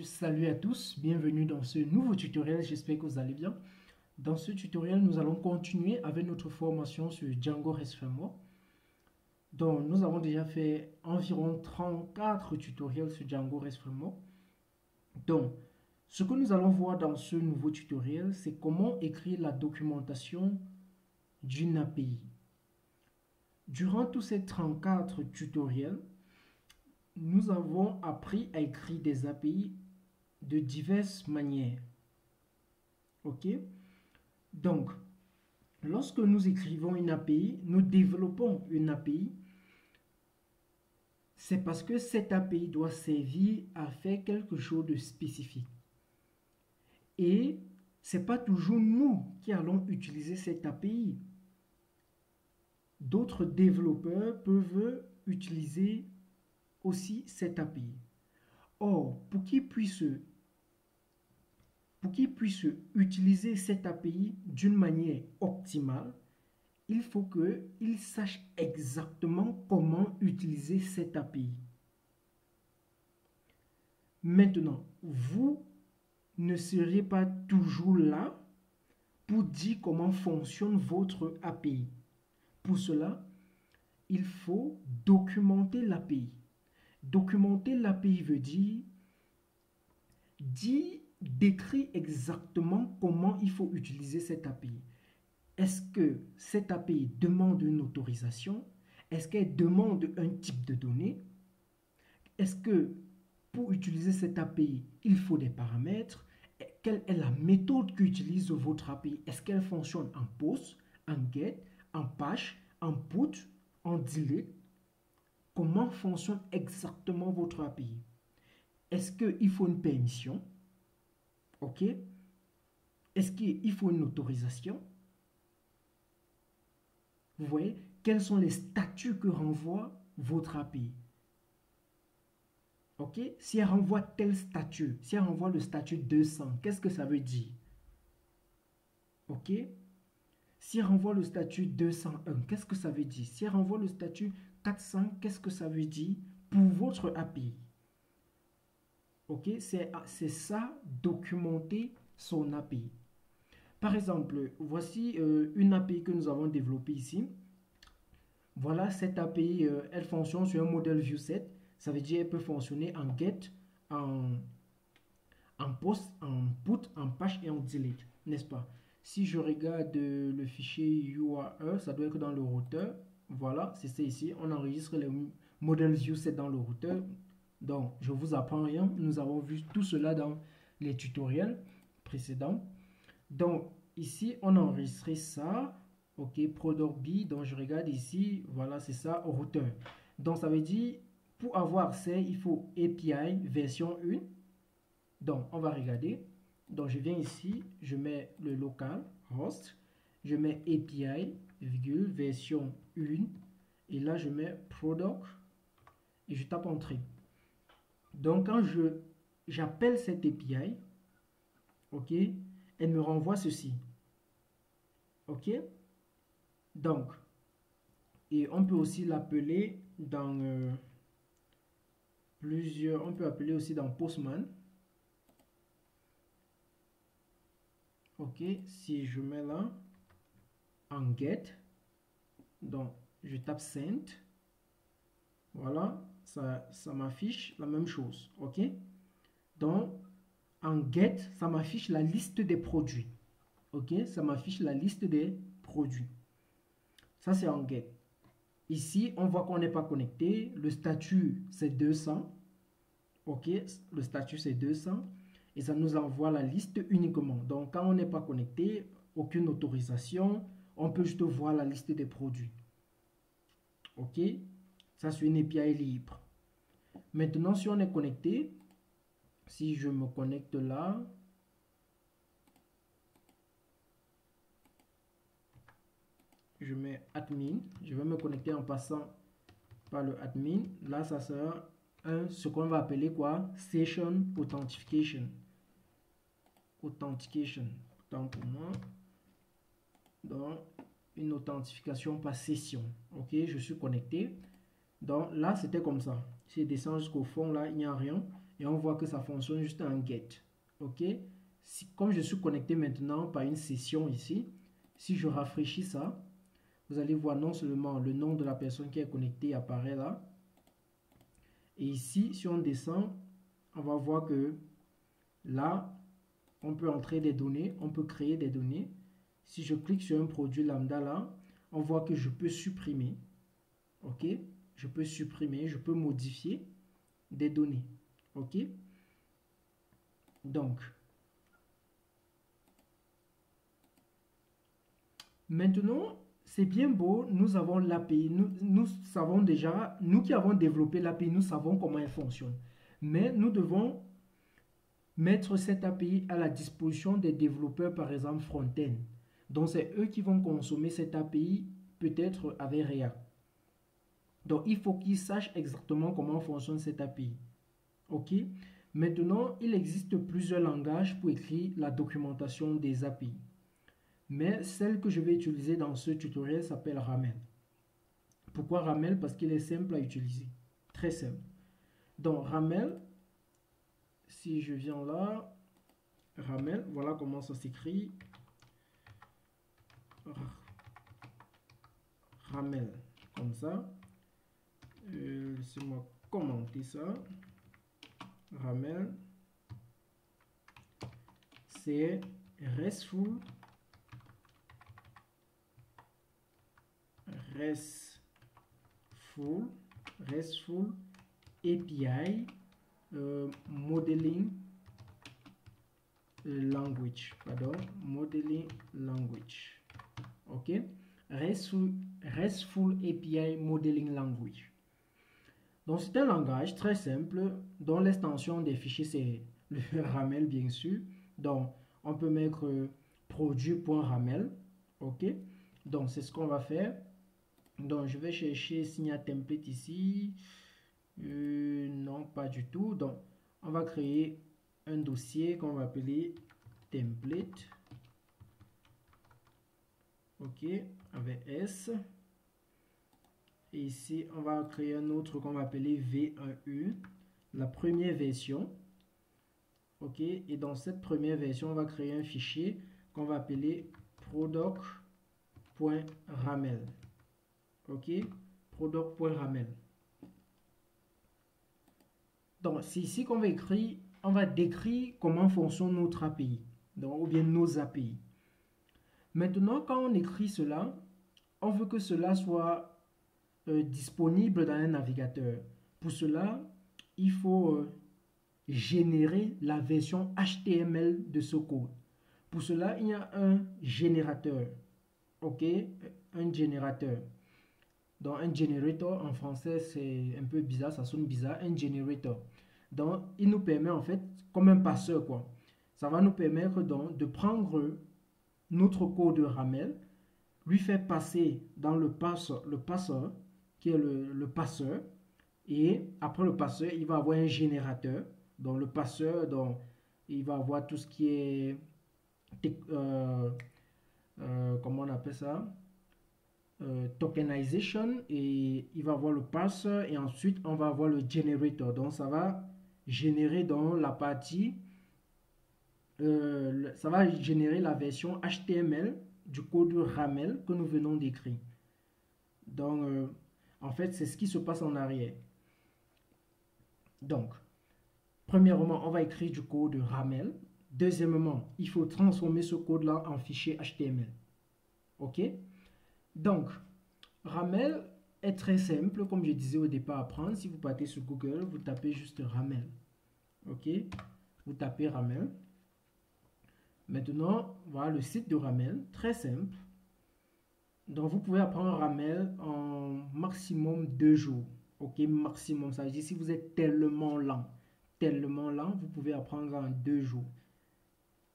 Salut à tous, bienvenue dans ce nouveau tutoriel, j'espère que vous allez bien. Dans ce tutoriel, nous allons continuer avec notre formation sur Django REST Framework. Donc, nous avons déjà fait environ 34 tutoriels sur Django REST Framework. Donc, ce que nous allons voir dans ce nouveau tutoriel, c'est comment écrire la documentation d'une API. Durant tous ces 34 tutoriels, nous avons appris à écrire des API de diverses manières. Ok? Donc, lorsque nous écrivons une API, nous développons une API, c'est parce que cette API doit servir à faire quelque chose de spécifique. Et ce n'est pas toujours nous qui allons utiliser cette API. D'autres développeurs peuvent utiliser aussi cette API. Or, pour qu'ils puissent utiliser cette API d'une manière optimale, il faut qu'ils sachent exactement comment utiliser cette API. Maintenant, vous ne serez pas toujours là pour dire comment fonctionne votre API. Pour cela, il faut documenter l'API. Documenter l'API veut dire décrire exactement comment il faut utiliser cette API. Est-ce que cette API demande une autorisation? Est-ce qu'elle demande un type de données? Est-ce que pour utiliser cette API, il faut des paramètres? Quelle est la méthode qu'utilise votre API? Est-ce qu'elle fonctionne en post, en get, en patch, en put, en delete? Comment fonctionne exactement votre API? Est-ce qu'il faut une permission? Ok? Est-ce qu'il faut une autorisation? Vous voyez, quels sont les statuts que renvoie votre API? Ok? Si elle renvoie tel statut, si elle renvoie le statut 200, qu'est-ce que ça veut dire? Ok? Si elle renvoie le statut 201, qu'est-ce que ça veut dire? Si elle renvoie le statut 400, qu'est-ce que ça veut dire pour votre API? Ok? C'est ça, documenter son API. Par exemple, voici une API que nous avons développée ici. Voilà, cette API, elle fonctionne sur un modèle ViewSet. Ça veut dire qu'elle peut fonctionner en get, en post, en put, en patch et en delete, n'est-ce pas? Si je regarde le fichier URL, ça doit être dans le routeur. Voilà, c'est ça ici. On enregistre le modèle ViewSet dans le routeur. Donc, je vous apprends rien. Nous avons vu tout cela dans les tutoriels précédents. Donc, ici, on a enregistré ça. Ok, product B. Donc, je regarde ici. Voilà, c'est ça, au routeur. Donc, ça veut dire, pour avoir accès, il faut API version 1. Donc, on va regarder. Donc, je viens ici. Je mets le local host. Je mets API, virgule, version 1. Et là, je mets product. Et je tape entrée. Donc, quand j'appelle cette API, ok, elle me renvoie ceci. Ok? Donc, et on peut aussi l'appeler dans plusieurs, on peut appeler aussi dans Postman. Ok, si je mets là, en get, donc je tape send, voilà, ça m'affiche la même chose. Ok? Donc, en get, ça m'affiche la liste des produits. Ok? Ça m'affiche la liste des produits. Ça, c'est en get. Ici, on voit qu'on n'est pas connecté. Le statut, c'est 200. Ok, le statut, c'est 200. Et ça nous envoie la liste uniquement. Donc, quand on n'est pas connecté, aucune autorisation, on peut juste voir la liste des produits. Ok, ça, c'est une API libre. Maintenant, si on est connecté, si je me connecte là, je mets admin, je vais me connecter en passant par le admin. Là, ça sera ce qu'on va appeler quoi? Session Authentication. Authentication. Tant pour moi. Donc, une authentification par session. Ok, je suis connecté. Donc là, c'était comme ça. Si je descends jusqu'au fond, là, il n'y a rien. et on voit que ça fonctionne juste en get. OK? Comme je suis connecté maintenant par une session ici, si je rafraîchis ça, vous allez voir non seulement le nom de la personne qui est connectée apparaît là, et ici, si on descend, on va voir que là, on peut entrer des données, on peut créer des données. Si je clique sur un produit lambda là, on voit que je peux supprimer. OK? Je peux supprimer, je peux modifier des données. OK? Donc, maintenant, c'est bien beau, nous avons l'API, nous savons déjà, nous qui avons développé l'API, nous savons comment elle fonctionne. Mais nous devons mettre cette API à la disposition des développeurs, par exemple front-end. Donc, c'est eux qui vont consommer cette API, peut-être avec React. Donc, il faut qu'ils sachent exactement comment fonctionne cette API. OK? Maintenant, il existe plusieurs langages pour écrire la documentation des API. Mais celle que je vais utiliser dans ce tutoriel s'appelle Ramel. Pourquoi Ramel? Parce qu'il est simple à utiliser. Très simple. Donc, Ramel, si je viens là, Ramel, voilà comment ça s'écrit. Ramel, comme ça. Laissez-moi commenter ça. Ramel, c'est RESTful API modeling language, modeling language. OK? RESTful API modeling language. Donc c'est un langage très simple dont l'extension des fichiers c'est le Ramel bien sûr. Donc on peut mettre produit.ramel. OK? Donc c'est ce qu'on va faire. Donc je vais chercher s'il y a template ici. Non, pas du tout. Donc on va créer un dossier qu'on va appeler template. OK, avec S. Et ici, on va créer un autre qu'on va appeler V1U, la première version. OK, et dans cette première version, on va créer un fichier qu'on va appeler product.ramel. OK, product.ramel. Donc, c'est ici qu'on va écrire, on va décrire comment fonctionne notre API, donc, ou bien nos API. Maintenant, quand on écrit cela, on veut que cela soit disponible dans un navigateur. Pour cela, il faut générer la version HTML de ce code. Pour cela, il y a un générateur. OK? Un générateur. Donc, un generator en français, c'est un peu bizarre, ça sonne bizarre. Un generator. Donc, il nous permet en fait, comme un passeur, quoi. Ça va nous permettre donc de prendre notre code Ramel, lui faire passer dans le passeur qui est le passeur, et après le passeur, il va avoir un générateur. Donc le passeur, donc, il va avoir tout ce qui est, comment on appelle ça, tokenization, et il va avoir le passeur, et ensuite on va avoir le generator. Donc ça va générer dans la partie, ça va générer la version HTML du code Ramel que nous venons d'écrire. Donc, en fait, c'est ce qui se passe en arrière. Donc, premièrement, on va écrire du code Ramel. Deuxièmement, il faut transformer ce code-là en fichier HTML. OK? Donc, Ramel est très simple, comme je disais au départ, à prendre. Si vous partez sur Google, vous tapez juste Ramel. OK? Vous tapez Ramel. Maintenant, voilà le site de Ramel, très simple. Donc, vous pouvez apprendre Ramel en maximum 2 jours. OK, maximum. Ça veut dire si vous êtes tellement lent, vous pouvez apprendre en 2 jours.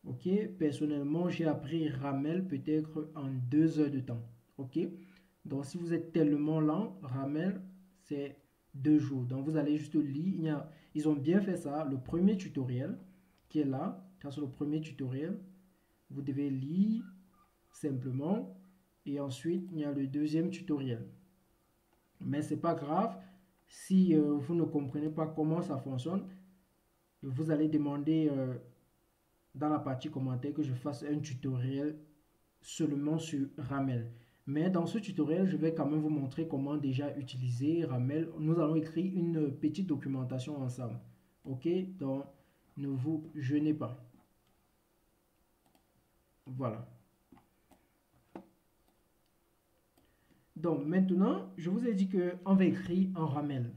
OK, personnellement, j'ai appris Ramel peut-être en 2 heures de temps. OK, donc si vous êtes tellement lent, Ramel, c'est 2 jours. Donc, vous allez juste lire. Ils ont bien fait ça. Le premier tutoriel qui est là, ça c'est le premier tutoriel. Vous devez lire simplement. Et ensuite, il y a le deuxième tutoriel. Mais c'est pas grave si vous ne comprenez pas comment ça fonctionne. vous allez demander dans la partie commentaire que je fasse un tutoriel seulement sur Ramel. Mais dans ce tutoriel, je vais quand même vous montrer comment déjà utiliser Ramel. Nous allons écrire une petite documentation ensemble. Ok, donc ne vous gênez pas. Voilà. Donc maintenant, je vous ai dit qu'on va écrire en Ramel.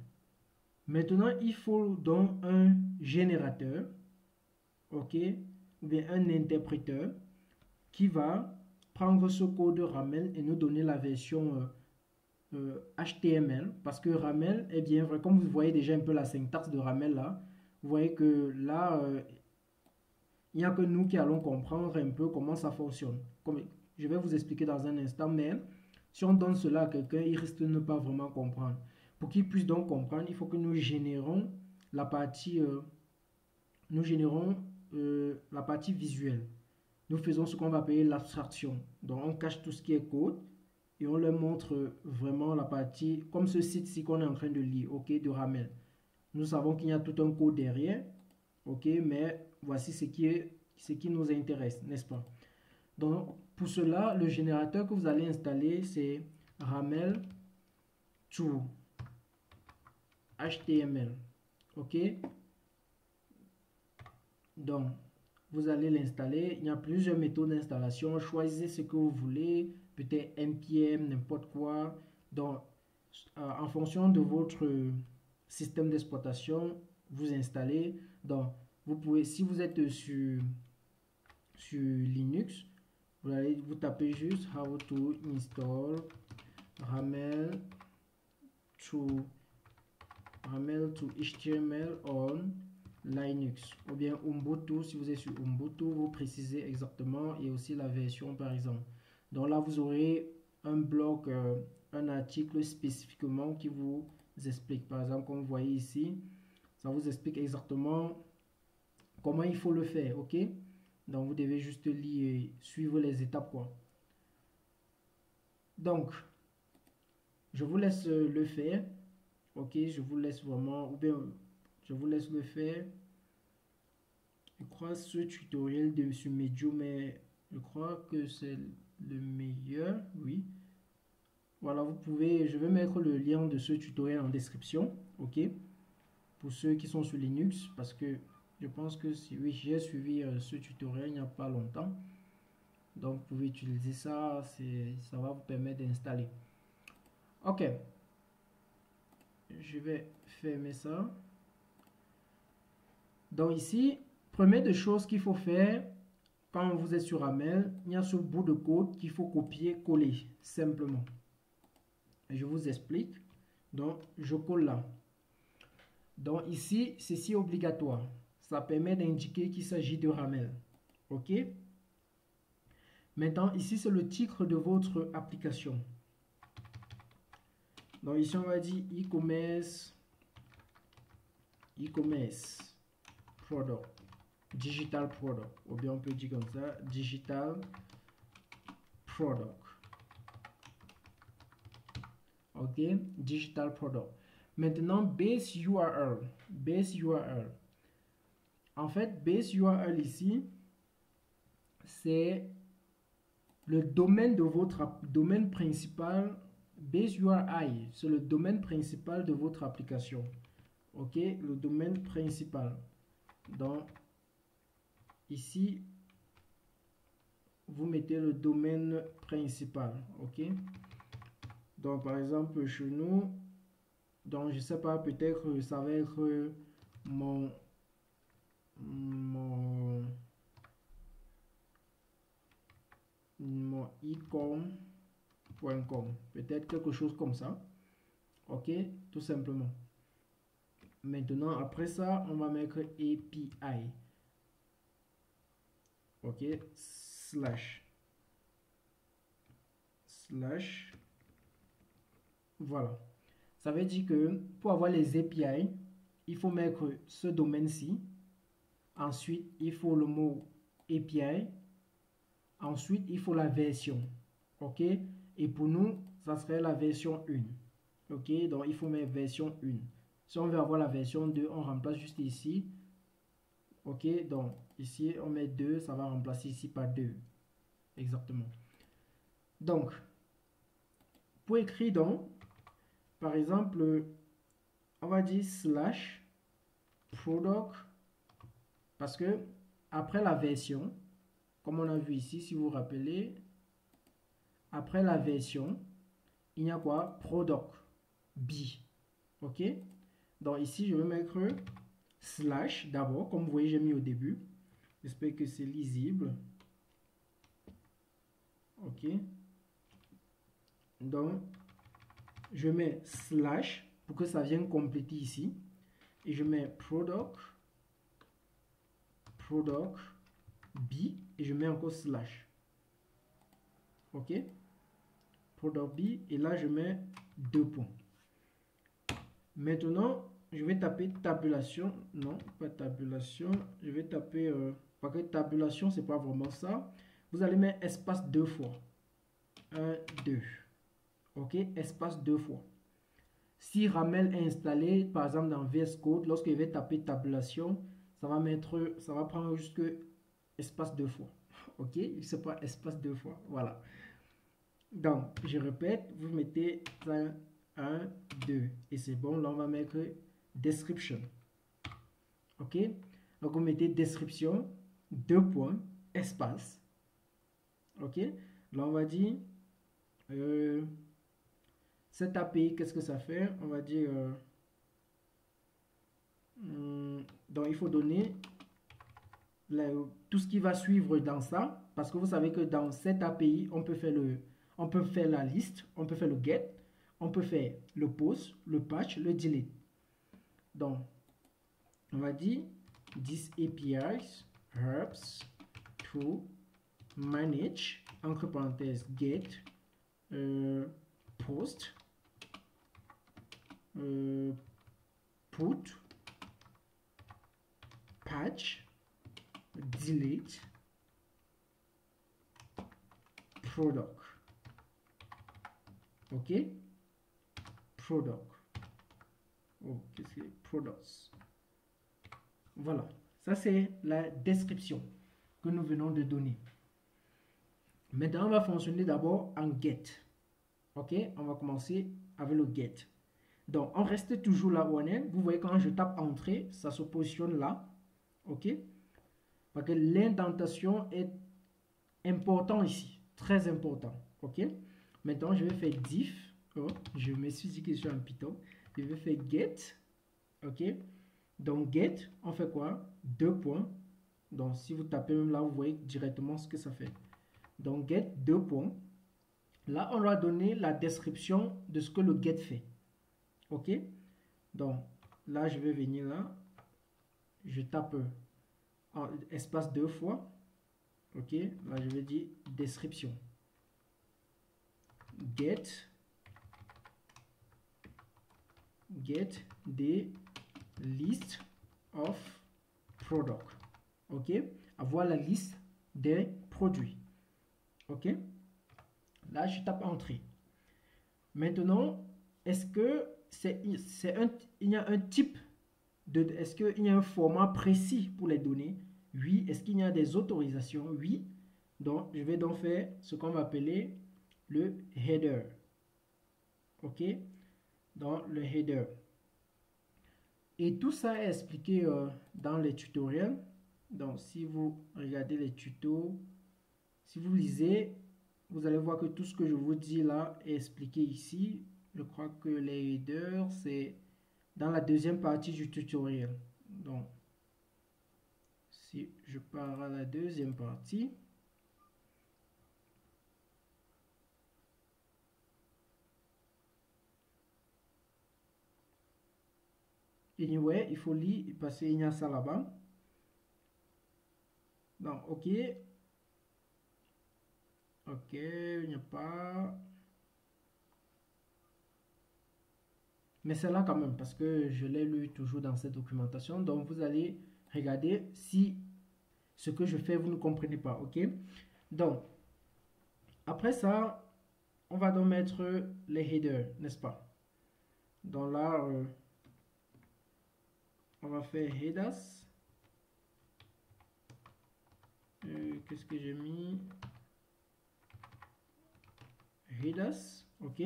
Maintenant, il faut donc un générateur, ok, ou bien un interpréteur qui va prendre ce code Ramel et nous donner la version HTML, parce que Ramel est bien vrai, comme vous voyez déjà un peu la syntaxe de Ramel là, vous voyez que là, il n'y a que nous qui allons comprendre un peu comment ça fonctionne. Comme je vais vous expliquer dans un instant, mais si on donne cela à quelqu'un, il risque de ne pas vraiment comprendre. Pour qu'il puisse donc comprendre, il faut que nous générons la partie, la partie visuelle. Nous faisons ce qu'on va appeler l'abstraction. Donc on cache tout ce qui est code et on leur montre vraiment la partie, comme ce site-ci qu'on est en train de lire, ok, de Ramel. Nous savons qu'il y a tout un code derrière, ok, mais voici ce qui nous intéresse, n'est-ce pas? Donc pour cela, le générateur que vous allez installer, c'est Ramel to HTML, ok? Donc vous allez l'installer. Il y a plusieurs méthodes d'installation. Choisissez ce que vous voulez, peut-être npm, n'importe quoi. Donc, en fonction de votre système d'exploitation, vous installez. Donc, vous pouvez, si vous êtes sur Linux, vous tapez juste how to install Ramel to HTML on Linux, ou bien Ubuntu. Si vous êtes sur Ubuntu, vous précisez exactement, et aussi la version par exemple. Donc là vous aurez un blog, un article spécifiquement qui vous explique, par exemple comme vous voyez ici, ça vous explique exactement comment il faut le faire, ok? Donc vous devez juste lire et suivre les étapes quoi. Donc je vous laisse le faire, ok? Je vous laisse vraiment, ou bien je vous laisse le faire. Je crois ce tutoriel de sur Medium, mais je crois que c'est le meilleur, oui. Voilà, vous pouvez, je vais mettre le lien de ce tutoriel en description, ok, pour ceux qui sont sur Linux, parce que je pense que si oui, j'ai suivi ce tutoriel il n'y a pas longtemps, donc vous pouvez utiliser ça, ça va vous permettre d'installer. Ok, je vais fermer ça. Donc ici, première des choses qu'il faut faire quand vous êtes sur Ramel, il y a ce bout de code qu'il faut copier, coller simplement. Et je vous explique. Donc, je colle là. Donc ici, ceci est obligatoire. Ça permet d'indiquer qu'il s'agit de Ramel. OK? Maintenant, ici, c'est le titre de votre application. Donc ici, on va dire e-commerce product, digital product. Ou bien on peut dire comme ça, digital product. Ok, digital product. Maintenant, base URL. Base URL. En fait, base URL ici, c'est le domaine de votre domaine principal. Base URI, c'est le domaine principal de votre application. Ok, le domaine principal. Donc, ici, vous mettez le domaine principal. Ok. Donc, par exemple, chez nous, donc je sais pas, peut-être ça va être mon ecom.com, peut-être quelque chose comme ça. Ok, tout simplement. Maintenant, après ça, on va mettre API. Ok, slash. Voilà. Ça veut dire que pour avoir les API, il faut mettre ce domaine-ci. Ensuite, il faut le mot API. Ensuite, il faut la version. OK? Et pour nous, ça serait la version 1. OK? Donc, il faut mettre version 1. Si on veut avoir la version 2, on remplace juste ici Ok, donc ici on met 2, ça va remplacer ici par 2. Exactement. Donc, pour écrire donc, par exemple, on va dire slash product, parce que après la version, comme on a vu ici, si vous vous rappelez, après la version, il y a quoi? Product B. Ok? Donc ici, je vais mettre slash d'abord, comme vous voyez, j'ai mis au début. J'espère que c'est lisible. Ok. Donc, je mets slash pour que ça vienne compléter ici. Et je mets product B et je mets encore slash. Ok. Product B et là je mets 2 points. Maintenant, je vais taper tabulation. Non, pas tabulation. Je vais taper... parce que tabulation, c'est pas vraiment ça. Vous allez mettre espace 2 fois. 1, 2. Ok, espace 2 fois. Si Ramel est installé, par exemple dans VS Code, lorsqu'il va taper tabulation, ça va prendre jusque espace 2 fois. Ok, c'est pas espace 2 fois. Voilà. Donc, je répète, vous mettez 1, 2. Et c'est bon, là on va mettre description. Ok, donc vous mettez description, 2 points, espace. Ok, là on va dire cette API, qu'est-ce que ça fait? On va dire donc il faut donner tout ce qui va suivre dans ça, parce que vous savez que dans cette API, on peut faire la liste, on peut faire le get, on peut faire le post, le patch, le delete. Donc, on va dire this APIs helps to manage, entre parenthèses, get, post, put, patch, delete, product. Ok, product. Oh, qu'est-ce que c'est? Products. Voilà, ça c'est la description que nous venons de donner. Maintenant, on va fonctionner d'abord en get. Ok, on va commencer avec le get. Donc, on reste toujours là où on est. Vous voyez, quand je tape entrée, ça se positionne là. Ok, parce que l'indentation est important ici, très important. Ok, maintenant je vais faire diff. Oh, je me suis dit que je suis en Python. Je vais faire get. Ok, donc get, on fait quoi? 2 points. Donc si vous tapez même là, vous voyez directement ce que ça fait. Donc get 2 points. Là, on va donner la description de ce que le get fait. Ok, donc là, je vais venir là. Je tape en espace 2 fois. Ok, là, je vais dire description. Get des list of product. Ok, avoir la liste des produits. Ok, là je tape entrée. Maintenant, est-ce que il y a un type de, est-ce qu'il y a un format précis pour les données? Oui. Est-ce qu'il y a des autorisations? Oui. Donc je vais donc faire ce qu'on va appeler le header. Ok, dans le header. Et tout ça est expliqué dans les tutoriels. Donc, si vous regardez les tutos, si vous lisez, vous allez voir que tout ce que je vous dis là est expliqué ici. Je crois que les headers, c'est dans la deuxième partie du tutoriel. Donc, si je pars à la deuxième partie, anyway, il faut lire parce qu'il y a ça là-bas. Donc, ok. Ok, il n'y a pas... Mais c'est là quand même, parce que je l'ai lu toujours dans cette documentation. Donc, vous allez regarder si ce que je fais, vous ne comprenez pas. Ok? Donc, après ça, on va donc mettre les headers, n'est-ce pas? Donc là, on va faire headers. que j'ai mis? Headers, ok.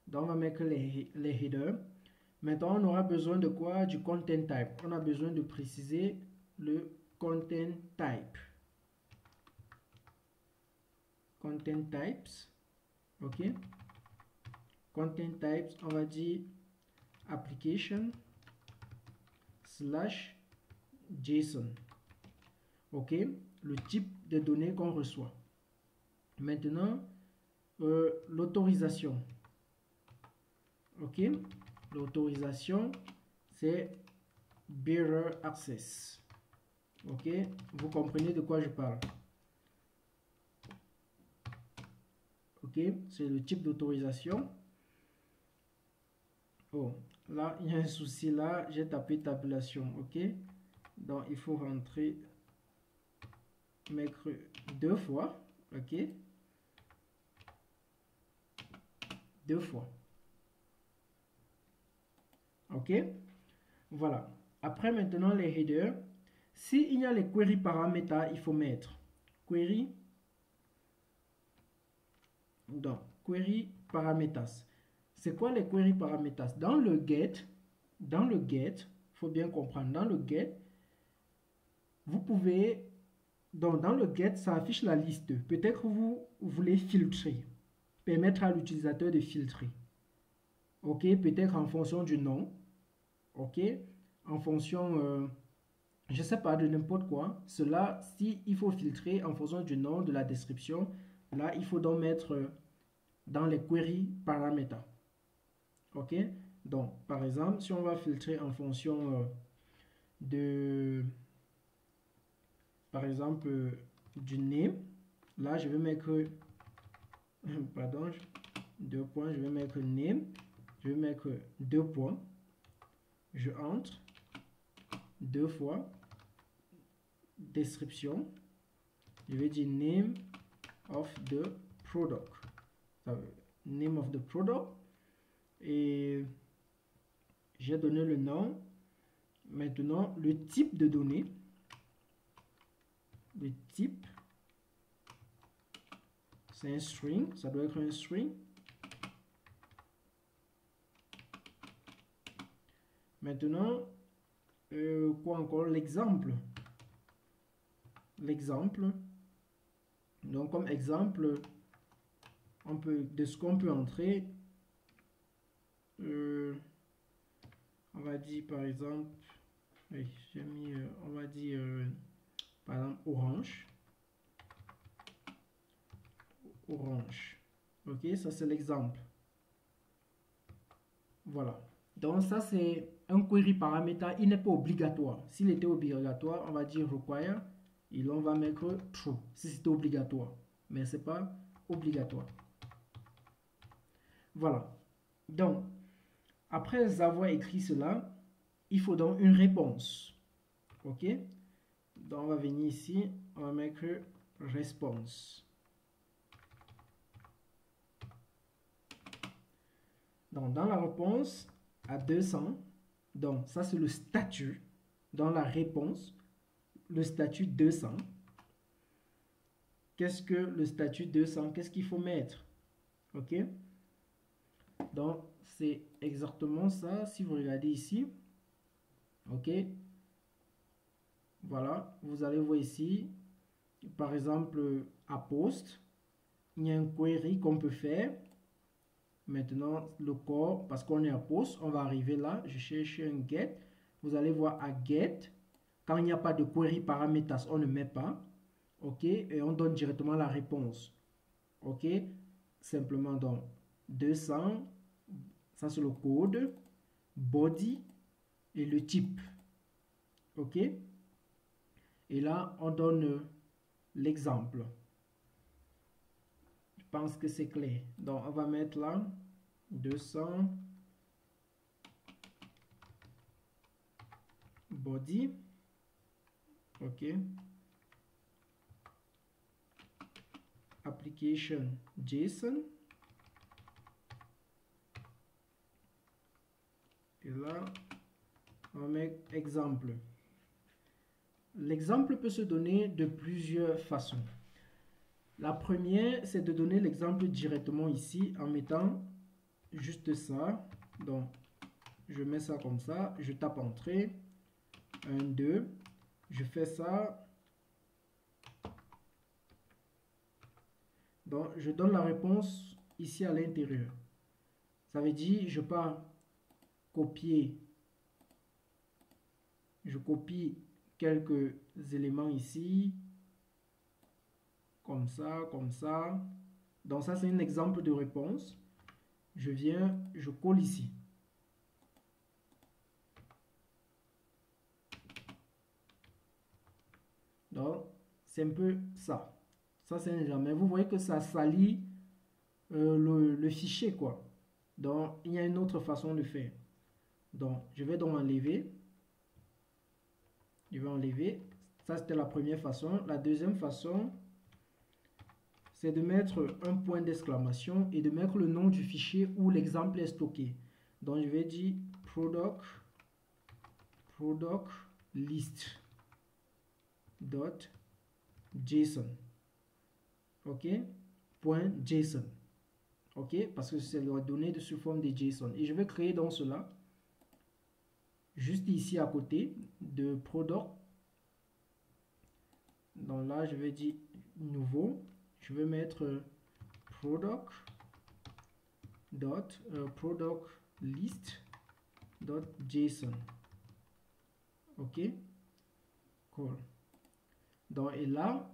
Donc, on va mettre les headers. Maintenant, on aura besoin de quoi? Du content type. On a besoin de préciser le content type. Content types, ok. Content types, on va dire application / JSON, ok. Le type de données qu'on reçoit. Maintenant, l'autorisation, ok. L'autorisation, c'est bearer access, ok. Vous comprenez de quoi je parle, ok. C'est le type d'autorisation. Oh, là il y a un souci, là j'ai tapé tabulation, ok. Donc il faut rentrer, mettre 2 fois, ok. 2 fois, ok. Voilà. Après, maintenant les headers, s'il y a les query paramètres, il faut mettre query, donc query parameters. C'est quoi les query parameters? Dans le get, faut bien comprendre, dans le get, vous pouvez, donc dans le get, ça affiche la liste. Peut-être que vous voulez filtrer, permettre à l'utilisateur de filtrer, ok. Peut-être en fonction du nom, ok, en fonction, je sais pas, de n'importe quoi. Cela, si il faut filtrer en fonction du nom, de la description, là, il faut donc mettre dans les query paramètres. Ok, donc par exemple, si on va filtrer en fonction de, par exemple, du name, là, je vais mettre, pardon, 2 points, je vais mettre name, je vais mettre 2 points, je entre 2 fois, description, je vais dire name of the product, name of the product, et j'ai donné le nom. Maintenant le type de données, le type c'est un string, ça doit être un string. Maintenant quoi encore? L'exemple, donc comme exemple, on peut, de ce qu'on peut entrer, on va dire par exemple, j'ai mis, on va dire par exemple orange, ok. Ça c'est l'exemple, voilà. Donc ça c'est un query paramètre, il n'est pas obligatoire. S'il était obligatoire, on va dire require et on va mettre true si c'était obligatoire, mais c'est pas obligatoire. Voilà. Donc après avoir écrit cela, il faut donc une réponse, ok. Donc on va venir ici, on va mettre response. Donc dans la réponse à 200, donc ça c'est le statut. Dans la réponse, le statut 200. Qu'est-ce que le statut 200? Qu'est-ce qu'il faut mettre? Ok. Donc c'est exactement ça. Si vous regardez ici, ok. Voilà, vous allez voir ici, par exemple à post, il y a un query qu'on peut faire. Maintenant le corps, parce qu'on est à post, on va arriver là, je cherche un get. Vous allez voir à get, quand il n'y a pas de query parameters, on ne met pas, ok, et on donne directement la réponse, ok. Simplement donc 200, ça c'est le code, body et le type, ok. Et là on donne l'exemple. Je pense que c'est clair. Donc on va mettre là 200 body, ok, application JSON, et là on va mettre exemple. L'exemple peut se donner de plusieurs façons. La première, c'est de donner l'exemple directement ici en mettant juste ça. Donc, je mets ça comme ça, je tape entrée, 1, 2, je fais ça. Donc, je donne la réponse ici à l'intérieur. Ça veut dire, je pars copier, je copie quelques éléments ici, comme ça, comme ça. Donc ça, c'est un exemple de réponse. Je viens, je colle ici. Donc, c'est un peu ça. Ça, c'est un exemple. Mais vous voyez que ça salit le fichier, quoi. Donc, il y a une autre façon de faire. Donc, je vais donc enlever. Je vais enlever. Ça, c'était la première façon. La deuxième façon, c'est de mettre un point d'exclamation et de mettre le nom du fichier où l'exemple est stocké. Donc, je vais dire product list dot JSON. OK? Point JSON. OK? Parce que c'est la donnée de sous forme de JSON. Et je vais créer donc cela juste ici à côté de product. Donc là, je vais dire nouveau. Je vais mettre product list dot JSON. OK? Cool. Donc, et là,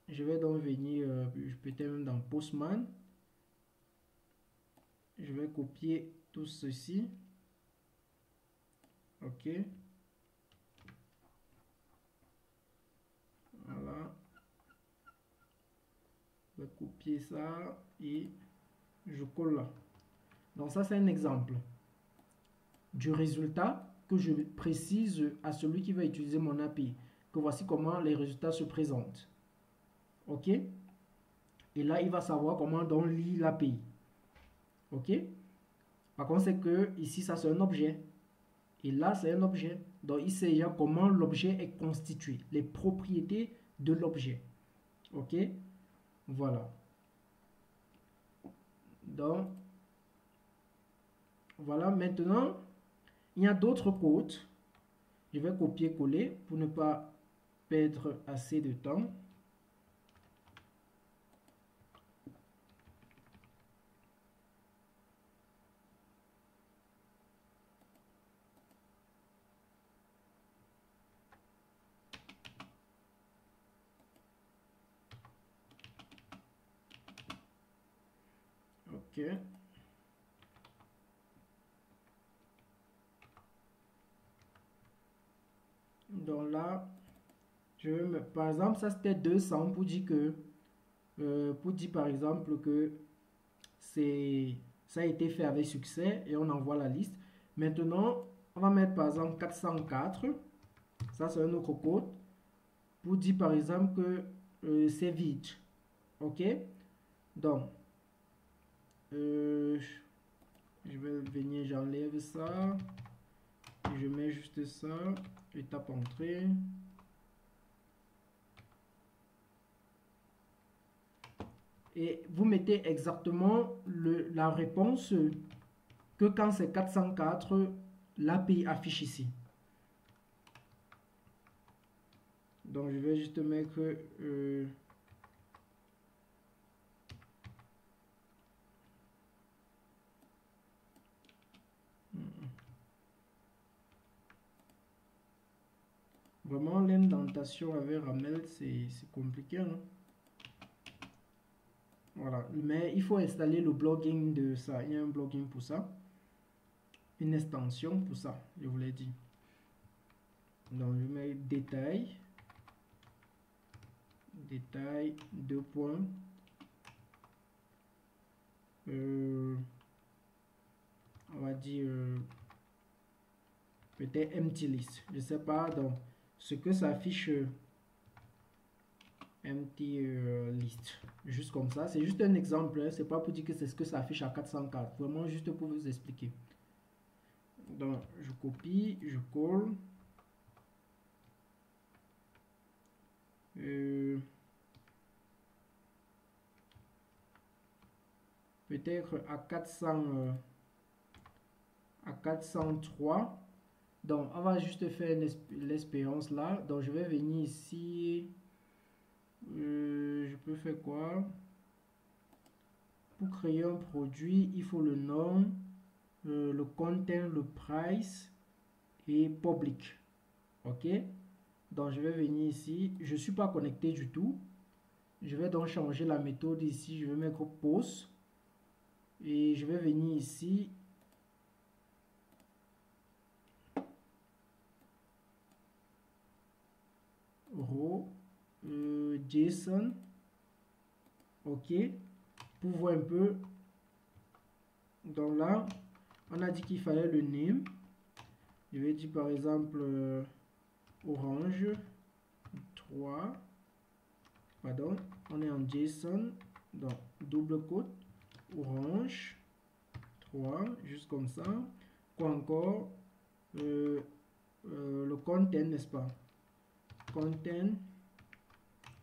je vais donc venir, peut-être même dans Postman. Je vais copier tout ceci. OK. Voilà. Je vais copier ça et je colle là. Donc ça, c'est un exemple du résultat que je précise à celui qui va utiliser mon API. Que voici comment les résultats se présentent. OK? Et là, il va savoir comment donc lire l'API. OK? Par contre, c'est que ici, ça c'est un objet. Et là, c'est un objet. Donc, il sait déjà comment l'objet est constitué. Les propriétés de l'objet. OK? Voilà. Donc, voilà. Maintenant, il y a d'autres codes. Je vais copier-coller pour ne pas perdre assez de temps. OK. Donc là, par exemple, ça c'était 200 pour dire que, par exemple que ça a été fait avec succès et on envoie la liste. Maintenant, on va mettre par exemple 404. Ça c'est un autre code pour dire par exemple que c'est vide. OK? Donc, je vais venir, j'enlève ça. Et je mets juste ça. Je tape entrée. Et vous mettez exactement la réponse que quand c'est 404, l'API affiche ici. Donc je vais juste mettre vraiment l'indentation avec Ramel, c'est compliqué, hein? Voilà, mais il faut installer le blogging de ça. Il y a un blogging pour ça, une extension pour ça, je vous l'ai dit. Donc je mets détail, 2 points. On va dire peut-être empty list, je sais pas. Donc ce que ça affiche empty list, juste comme ça, c'est juste un exemple, hein, c'est pas pour dire que c'est ce que ça affiche à 404, vraiment juste pour vous expliquer. Donc je copie, je colle, peut-être à 403. Donc, on va juste faire l'expérience là. Donc, je vais venir ici. Je peux faire quoi? Pour créer un produit, il faut le nom, le content, le price et public. Ok? Donc, je vais venir ici. Je ne suis pas connecté du tout. Je vais donc changer la méthode ici. Je vais mettre pause. Et je vais venir ici. Row, JSON. Ok. Pour voir un peu. Donc là, on a dit qu'il fallait le name. Je vais dire par exemple orange 3. Pardon, on est en JSON. Donc double quote orange 3, juste comme ça. Quoi encore? Le content, n'est-ce pas? Content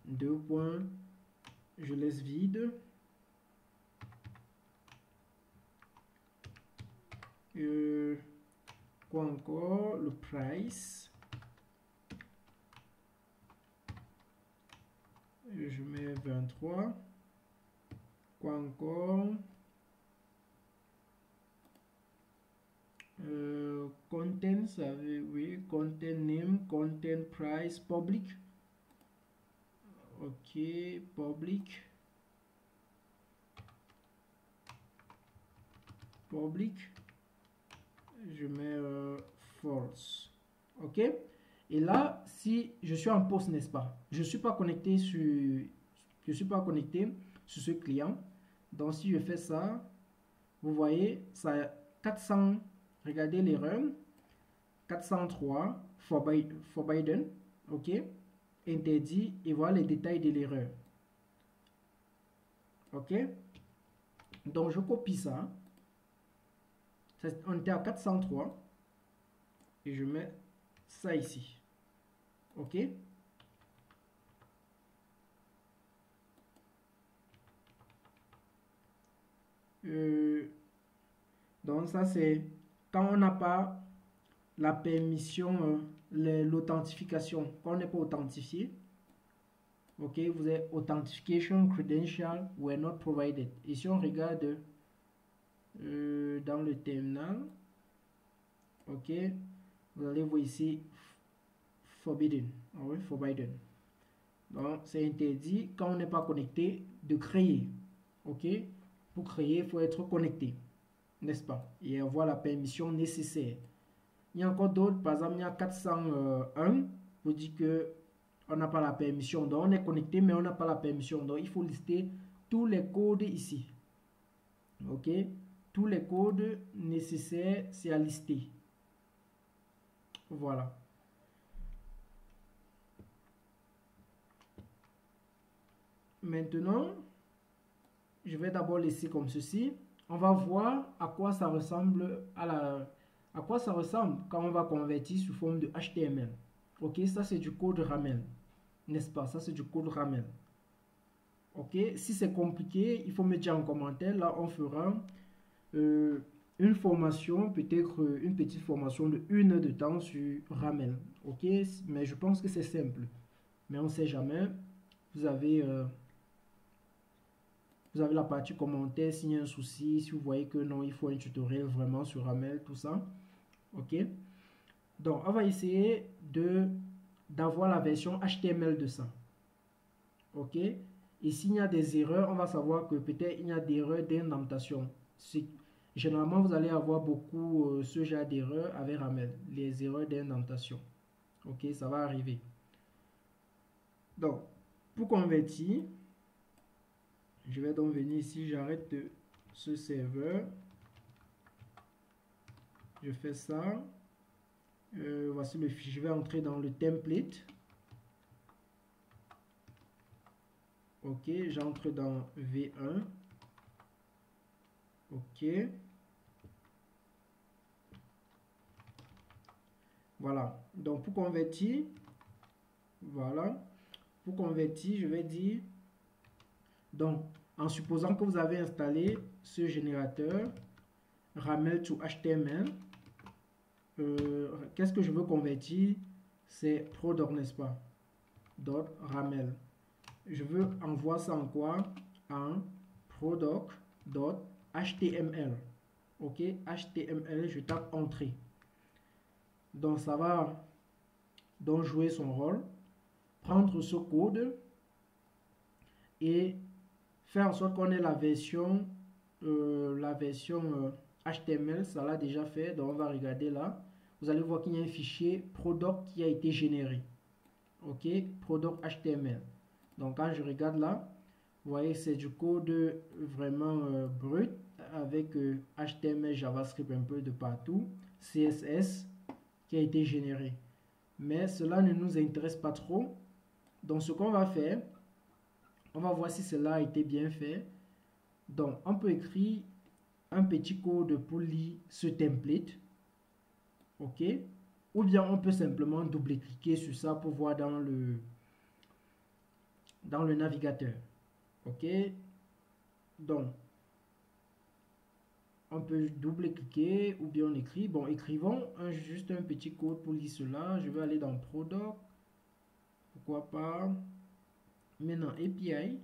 2 points, je laisse vide. Quoi encore? Le price, je mets 23. Quoi encore? Content, ça veut, oui, content name, content price, public. Ok, public. Je mets false. Ok. Et là, si je suis en poste, n'est-ce pas? Je suis pas connecté sur ce client. Donc si je fais ça, vous voyez, ça a 400. Regardez l'erreur. 403 forbidden. Ok. Interdit. Et voilà les détails de l'erreur. Ok. Donc je copie ça. On était à 403. Et je mets ça ici. Ok. Donc ça c'est quand on n'a pas la permission, l'authentification, quand on n'est pas authentifié. Ok, vous avez authentification credential were not provided. Et si on regarde dans le terminal, ok, vous allez voir ici forbidden. Ah oui, forbidden. Donc c'est interdit quand on n'est pas connecté de créer. Ok, pour créer, il faut être connecté, n'est-ce pas? Et avoir la permission nécessaire. Il y a encore d'autres, par exemple, il y a 401, vous dit que on n'a pas la permission. Donc on est connecté, mais on n'a pas la permission. Donc il faut lister tous les codes ici. Ok, tous les codes nécessaires, c'est à lister. Voilà. Maintenant, je vais d'abord laisser comme ceci. On va voir à quoi ça ressemble à quoi ça ressemble quand on va convertir sous forme de HTML. Ok, ça c'est du code Ramel, n'est-ce pas? Ça c'est du code Ramel. Ok, si c'est compliqué, il faut me dire en commentaire. Là, on fera une formation, peut-être une petite formation de 1 heure de temps sur Ramel. Ok, mais je pense que c'est simple. Mais on ne sait jamais. Vous avez la partie commentaire s'il y a un souci, si vous voyez que non, il faut un tutoriel vraiment sur Ramel, tout ça. Ok. Donc, on va essayer d'avoir la version HTML de ça. Ok. Et s'il y a des erreurs, on va savoir que peut-être il y a des erreurs d'indentation. Généralement, vous allez avoir beaucoup ce genre d'erreurs avec Ramel, les erreurs d'indentation. Ok, ça va arriver. Donc, pour convertir, je vais donc venir ici, j'arrête ce serveur. Je fais ça. Voici le fichier. Je vais entrer dans le template. Ok, j'entre dans V1. Ok. Voilà. Donc pour convertir, voilà. Pour convertir, je vais dire, donc en supposant que vous avez installé ce générateur Ramel to HTML. Qu'est-ce que je veux convertir? C'est product, n'est-ce pas? Dot Ramel. Je veux envoyer ça en quoi? En product.html. Ok, HTML, je tape entrée. Donc ça va donc jouer son rôle, prendre ce code et faire en sorte qu'on ait la version HTML. Ça l'a déjà fait, donc on va regarder là. Vous allez voir qu'il y a un fichier product qui a été généré. Ok, product HTML. Donc quand je regarde là, vous voyez c'est du code vraiment brut avec HTML, JavaScript un peu de partout, CSS qui a été généré. Mais cela ne nous intéresse pas trop. Donc ce qu'on va faire, on va voir si cela a été bien fait. Donc on peut écrire un petit code pour lire ce template. Ok. Ou bien on peut simplement double-cliquer sur ça pour voir dans le navigateur. Ok. Donc on peut double-cliquer ou bien on écrit. Bon, écrivons juste un petit code pour lire cela. Je vais aller dans Product. Pourquoi pas. Maintenant, API.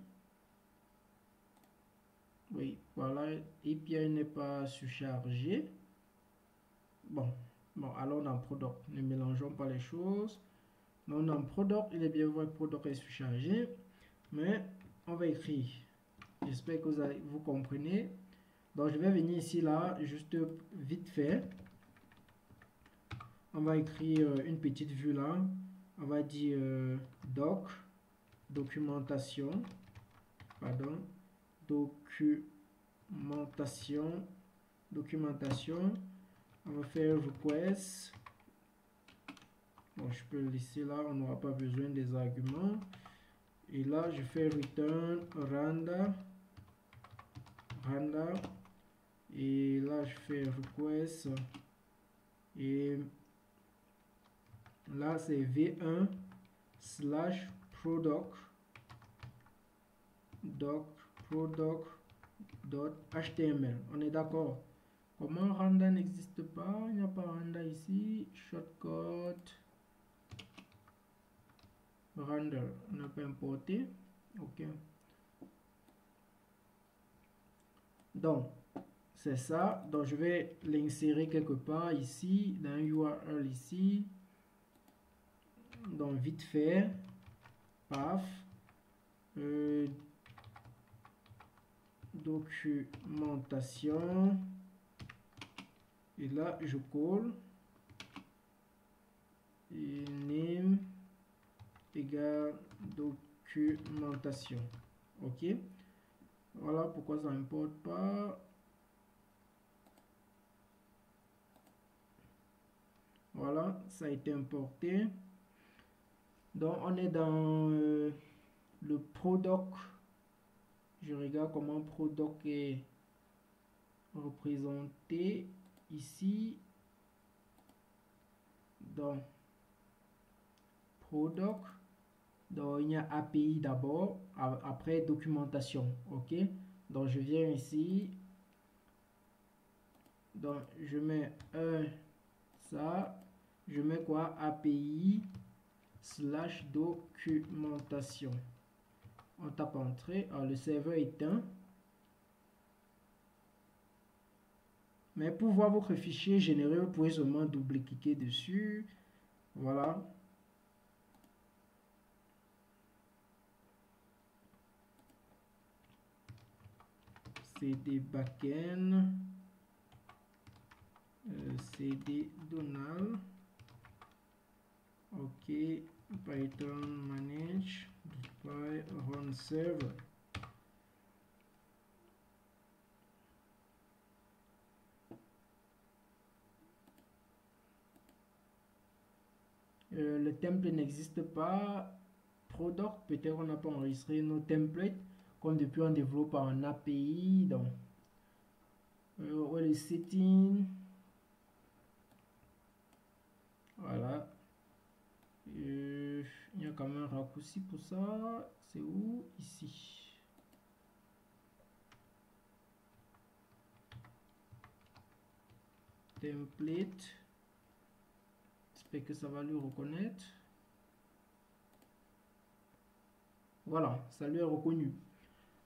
Oui, voilà. API n'est pas surchargé. Bon, alors dans Product. Ne mélangeons pas les choses. Donc dans Product, il est bien vrai que Product est surchargé. Mais on va écrire. J'espère que vous comprenez. Donc je vais venir ici là, juste vite fait. On va écrire une petite vue là. On va dire documentation. Pardon. Documentation. On va faire request. Bon, je peux le laisser là, on n'aura pas besoin des arguments. Et là, je fais return randa. Et là, je fais request. Et là, c'est v1 slash product.html. On est d'accord? Comment randa n'existe pas? Il n'y a pas randa ici. Shortcut. Render, on n'a pas importé. Ok. Donc, c'est ça. Donc, je vais l'insérer quelque part ici, dans un URL ici. Donc, vite fait. Paf. Documentation. Et là, je colle. Et name égale documentation. Ok. Voilà pourquoi ça n'importe pas. Voilà, ça a été importé. Donc on est dans le product. Je regarde comment product est représenté ici. Donc product. Donc il y a API d'abord, après documentation. Ok. Donc je viens ici. Donc je mets ça. Je mets quoi? API / documentation. On tape entrée. Alors le serveur est éteint. Mais pour voir votre fichier généré, vous pouvez seulement double-cliquer dessus. Voilà. CD backend. CD Donald. Ok. Python manage. Deploy run server. Le template n'existe pas. Product, peut-être on n'a pas enregistré nos templates. Comme depuis on développe en API. Donc, les settings. Voilà. Il y a quand même un raccourci pour ça. C'est où? Ici. template. J'espère que ça va le reconnaître. Voilà, ça lui est reconnu.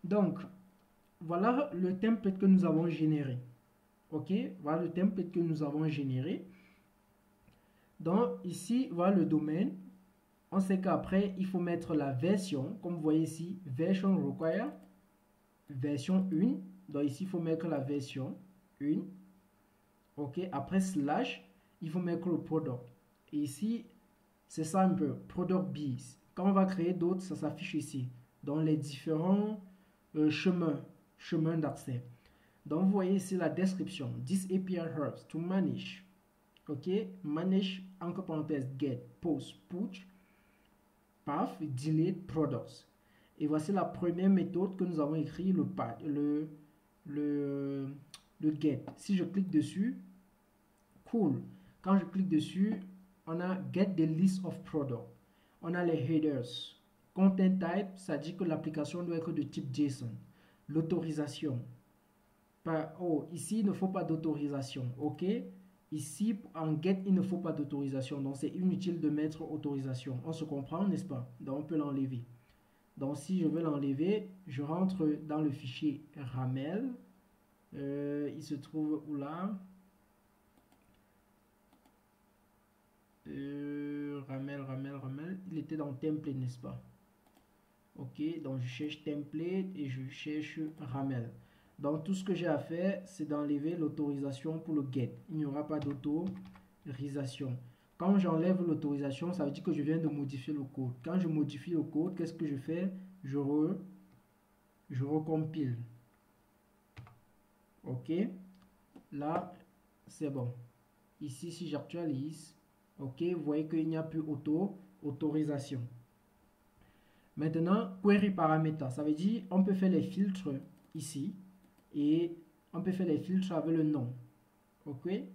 Donc, voilà le template que nous avons généré. Ok, voilà le template que nous avons généré. Donc, ici, voilà le domaine. On sait qu'après, il faut mettre la version. Comme vous voyez ici, version require, version 1. Donc, ici, il faut mettre la version 1. Ok, après slash, il faut mettre le product. Et ici, c'est ça un peu, product bees. Quand on va créer d'autres, ça s'affiche ici, dans les différents chemins d'accès. Donc, vous voyez ici la description. This API helps to manage. Ok, manage, entre parenthèses, get, post, push, path, delete, products. Et voici la première méthode que nous avons écrit, le get. Si je clique dessus, cool. Quand je clique dessus, on a get the list of products. On a les headers. Content type, ça dit que l'application doit être de type JSON. L'autorisation. Oh, ici, il ne faut pas d'autorisation. OK? Ici, en get, il ne faut pas d'autorisation. Donc, c'est inutile de mettre autorisation. On se comprend, n'est-ce pas? Donc, on peut l'enlever. Donc, si je veux l'enlever, je rentre dans le fichier ramel. Il se trouve où là? Ramel. Il était dans template, n'est-ce pas? Ok, donc je cherche template et je cherche ramel. Donc tout ce que j'ai à faire, c'est d'enlever l'autorisation pour le get. Il n'y aura pas d'autorisation. Quand j'enlève l'autorisation, ça veut dire que je viens de modifier le code. Quand je modifie le code, qu'est-ce que je fais? Je recompile. Ok, là, c'est bon. Ici, si j'actualise, ok, vous voyez qu'il n'y a plus autorisation. Maintenant, query parameter, ça veut dire on peut faire les filtres ici et on peut faire les filtres avec le nom. Ok. Et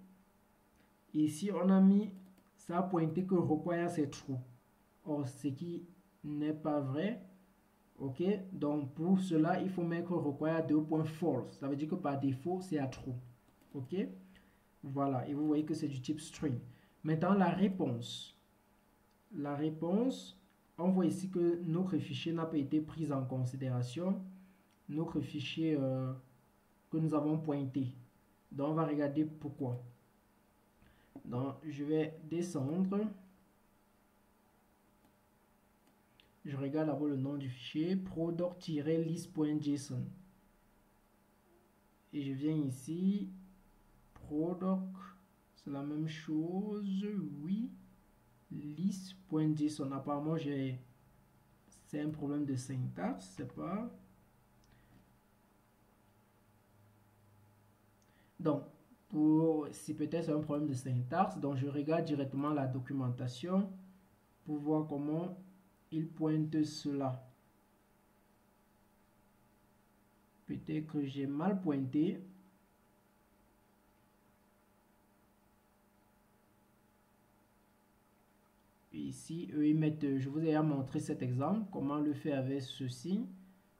ici, on a mis, ça a pointé que require c'est true. Or, ce qui n'est pas vrai. Ok. Donc, pour cela, il faut mettre require 2.false. Ça veut dire que par défaut, c'est à true. Ok. Voilà. Et vous voyez que c'est du type string. Maintenant, la réponse. La réponse, on voit ici que notre fichier n'a pas été pris en considération. Notre fichier que nous avons pointé. Donc, on va regarder pourquoi. Donc, je vais descendre. Je regarde d'abord le nom du fichier. Product-list.json. Et je viens ici. Product, c'est la même chose. Oui. List.json. Apparemment, c'est un problème de syntaxe. C'est pas. Donc, si peut-être c'est un problème de syntaxe, donc je regarde directement la documentation pour voir comment il pointe cela. Peut-être que j'ai mal pointé. Ici, eux, ils mettent, je vous ai montré cet exemple, comment le faire avec ceci.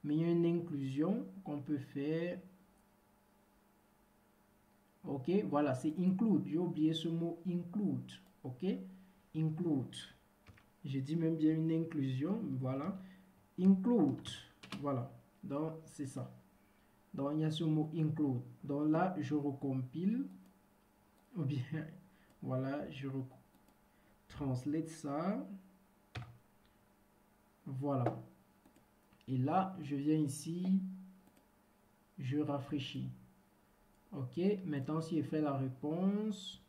Mais il y a une inclusion qu'on peut faire. Ok, voilà, c'est include. J'ai oublié ce mot include. Ok, include. J'ai dit même bien une inclusion. Voilà, include. Voilà, donc c'est ça. Donc il y a ce mot include. Donc là, je recompile. Ou bien, voilà, je translate ça. Voilà. Et là, je viens ici. Je rafraîchis. Ok, maintenant si je fais la réponse.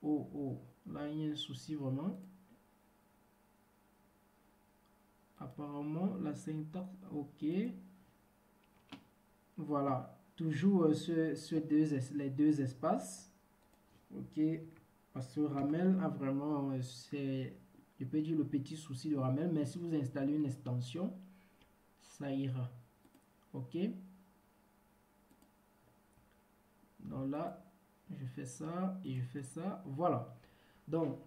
Oh, là il y a un souci vraiment. Apparemment, la syntaxe, ok. Voilà, toujours les deux espaces. Ok, parce que Ramel a vraiment, je peux dire le petit souci de Ramel, mais si vous installez une extension, ça ira. Ok. Donc là, je fais ça et je fais ça. Voilà. Donc,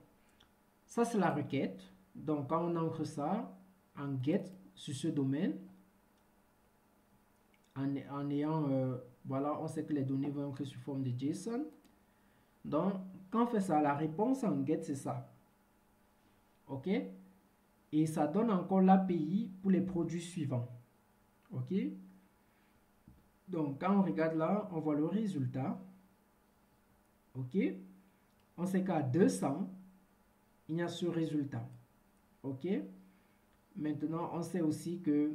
ça c'est la requête. Donc, quand on ancre ça en get sur ce domaine, en ayant Voilà, on sait que les données vont être sous forme de JSON. Donc, quand on fait ça, la réponse en get, c'est ça. OK? Et ça donne encore l'API pour les produits suivants. OK? Donc, quand on regarde là, on voit le résultat. OK? On sait qu'à 200, il y a ce résultat. OK? Maintenant, on sait aussi que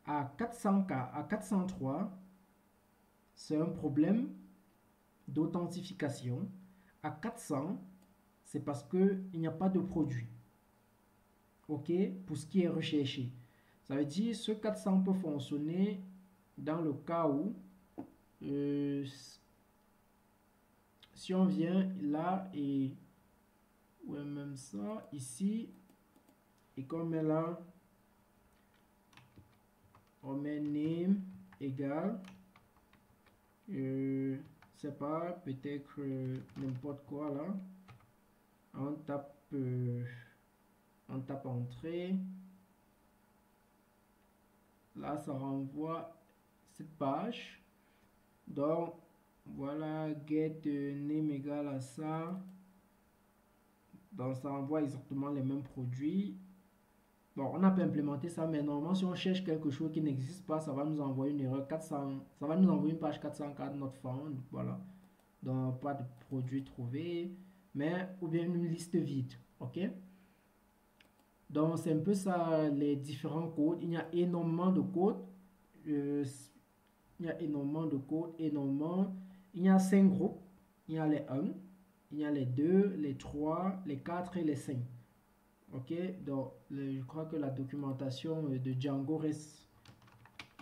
à 400K, à 403, c'est un problème d'authentification. À 400, c'est parce qu'il n'y a pas de produit. OK? Pour ce qui est recherché. Ça veut dire que ce 400 peut fonctionner dans le cas où si on vient là et ouais, même ça ici et qu'on met là, on met name égal c'est pas peut-être n'importe quoi là, on tape entrée, là ça renvoie cette page. Donc voilà, get name égal à ça, donc ça envoie exactement les mêmes produits. Bon, on a pas implémenté ça, mais normalement, si on cherche quelque chose qui n'existe pas, ça va nous envoyer une erreur 400, ça va nous envoyer une page 404 not found, voilà. Donc, pas de produit trouvé, mais, ou bien une liste vide, ok? Donc, c'est un peu ça, les différents codes. Il y a énormément de codes, il y a énormément de codes, énormément. Il y a 5 groupes, il y a les 1, il y a les 2, les 3, les 4 et les 5. Ok, donc je crois que la documentation de Django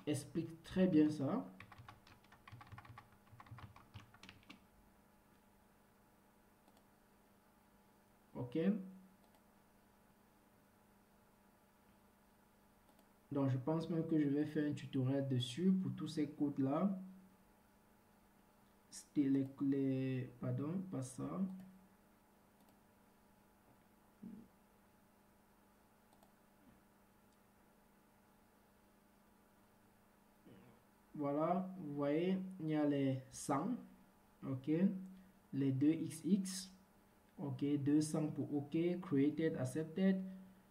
explique très bien ça. Ok, donc je pense même que je vais faire un tutoriel dessus pour tous ces codes là. C'était pardon, pas ça. Voilà, vous voyez, il y a les 100, ok, les 2xx, ok, 200 pour ok, created, accepted,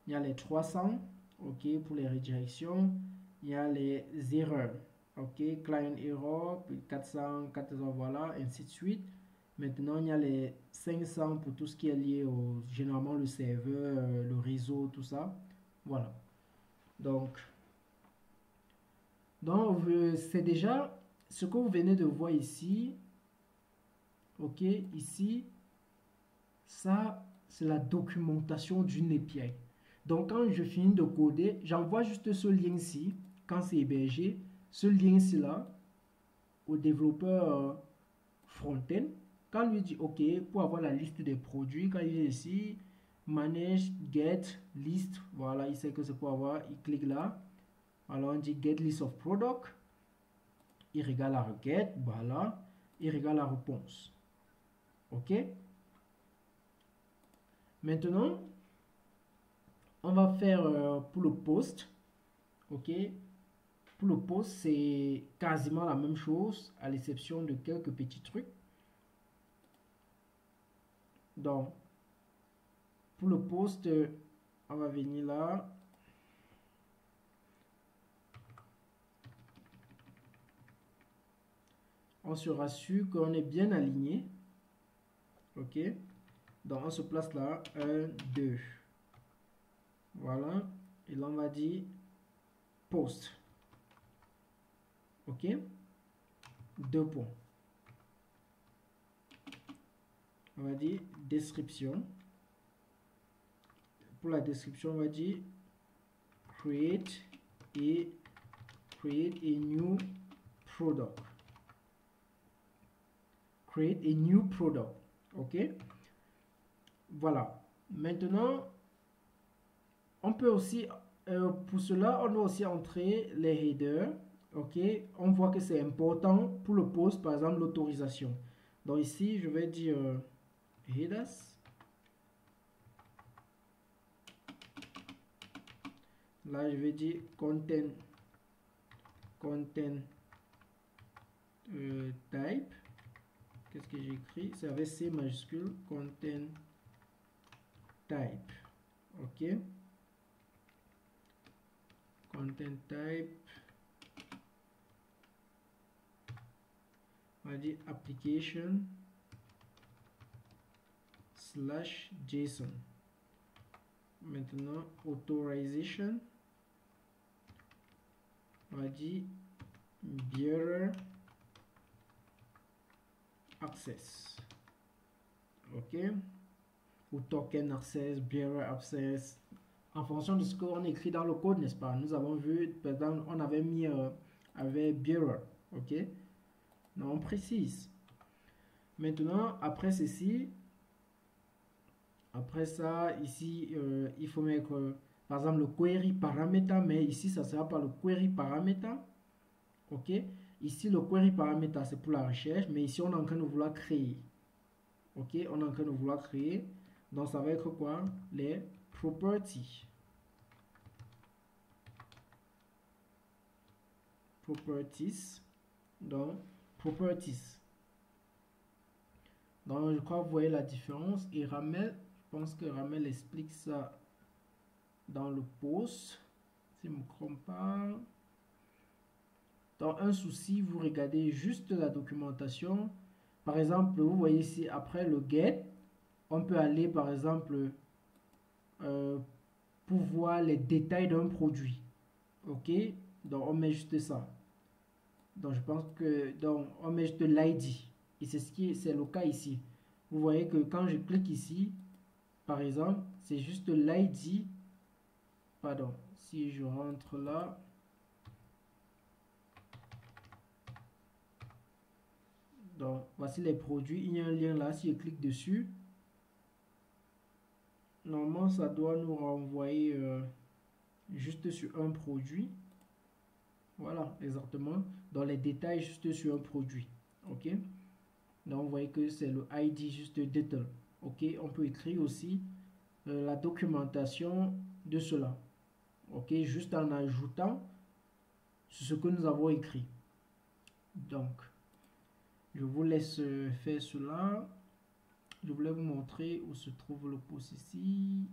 il y a les 300, ok, pour les redirections, il y a les erreurs, ok, client error, puis 400, 400, voilà, ainsi de suite. Maintenant, il y a les 500 pour tout ce qui est lié au, généralement le serveur, le réseau, tout ça, voilà. Donc c'est déjà ce que vous venez de voir ici. Ok, ici, ça, c'est la documentation d'une API. Donc, quand je finis de coder, j'envoie juste ce lien-ci, quand c'est hébergé, ce lien-ci là, au développeur front-end. Quand lui dit OK, pour avoir la liste des produits, quand il vient ici, manage, get, list, voilà, il sait que c'est pour avoir, il clique là. Alors, on dit get list of product. Il regarde la requête, voilà, il regarde la réponse. OK? Maintenant, on va faire pour le post. OK? Pour le post, c'est quasiment la même chose, à l'exception de quelques petits trucs. Donc, pour le post, on va venir là. On se rassure qu'on est bien aligné. OK? Donc, on se place là. 1, 2. Voilà. Et là, on va dire post. OK? 2 points. On va dire description. Pour la description, on va dire create a new product. Create a new product. OK? Voilà. Maintenant, on peut aussi, pour cela, on doit aussi entrer les headers. OK? On voit que c'est important pour le post, par exemple, l'autorisation. Donc ici, je vais dire headers. Là, je vais dire content type, qu'est-ce que j'ai écrit? C'est avec C majuscule, content type. Ok, content type, on va dire application slash JSON. Maintenant, authorization, on va dire bearer access. Ok, ou token access, bearer access, en fonction de ce qu'on écrit dans le code, n'est-ce pas? Nous avons vu, par exemple, on avait mis avec bearer. Ok, donc on précise. Maintenant, après ceci, après ça, ici, il faut mettre, par exemple, le query paramètre, mais ici, ça sera pas le query paramètre. Ok, ici, le query paramètre, c'est pour la recherche, mais ici, on est en train de vouloir créer. Ok, on est en train de vouloir créer. Donc, ça va être quoi? Les properties. Properties. Donc, properties. Donc, je crois que vous voyez la différence. Et Ramel, je pense que Ramel explique ça dans le post, si je ne me trompe pas. Dans un souci, vous regardez juste la documentation. Par exemple, vous voyez ici, après le get, on peut aller, par exemple, pour voir les détails d'un produit. Ok, donc on met juste ça. Donc je pense que, donc on met juste l'ID. Et c'est le cas ici. Vous voyez que quand je clique ici, par exemple, c'est juste l'ID. Pardon, si je rentre là. Donc, voici les produits. Il y a un lien là. Si je clique dessus, normalement, ça doit nous renvoyer juste sur un produit. Voilà, exactement. Dans les détails, juste sur un produit. OK? Donc, vous voyez que c'est le ID juste detail. OK? On peut écrire aussi la documentation de cela. OK? Juste en ajoutant ce que nous avons écrit. Donc, je vous laisse faire cela. Je voulais vous montrer où se trouve le post ici.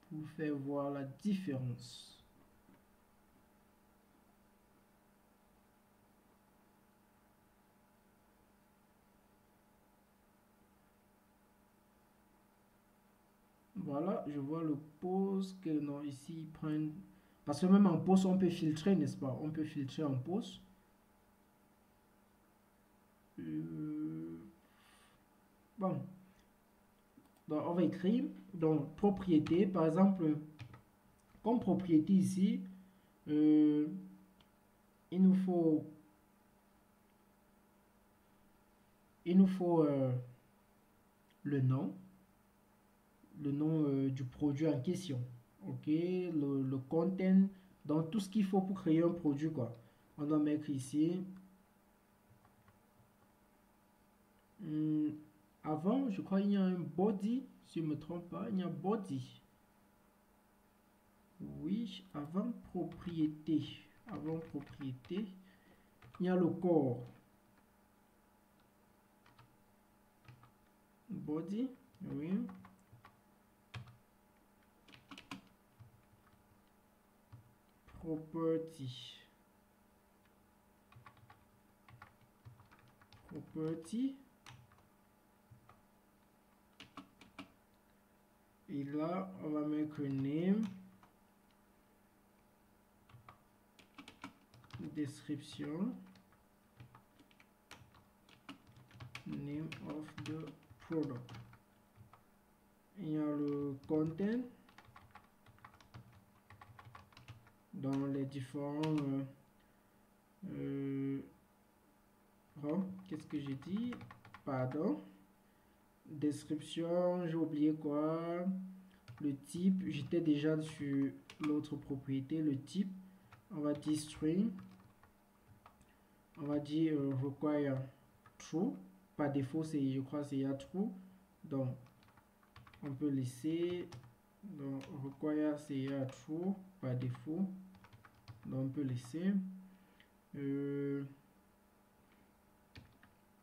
Pour vous faire voir la différence. Voilà, je vois le post que non, ici ils prennent. Parce que même en post, on peut filtrer, n'est-ce pas? On peut filtrer en post. Bon. Donc, on va écrire. Donc, propriété, par exemple, comme propriété ici, il nous faut le nom du produit en question. Ok, le content, donc tout ce qu'il faut pour créer un produit, quoi. On doit mettre ici. Avant, je crois qu'il y a un body, si je ne me trompe pas, il y a body. Oui, avant propriété. Avant propriété, il y a le corps. Body, oui. Property. Property. Et là, on va mettre name. Description. Name of the product. Il y a le content. Dans les différents qu'est-ce que j'ai dit? Pardon. Description, j'ai oublié quoi? Le type, j'étais déjà sur l'autre propriété, le type. On va dire string. On va dire require true. Par défaut, c'est, je crois, c'est true. Donc, on peut laisser. Donc, require c'est true par défaut. Donc on peut laisser.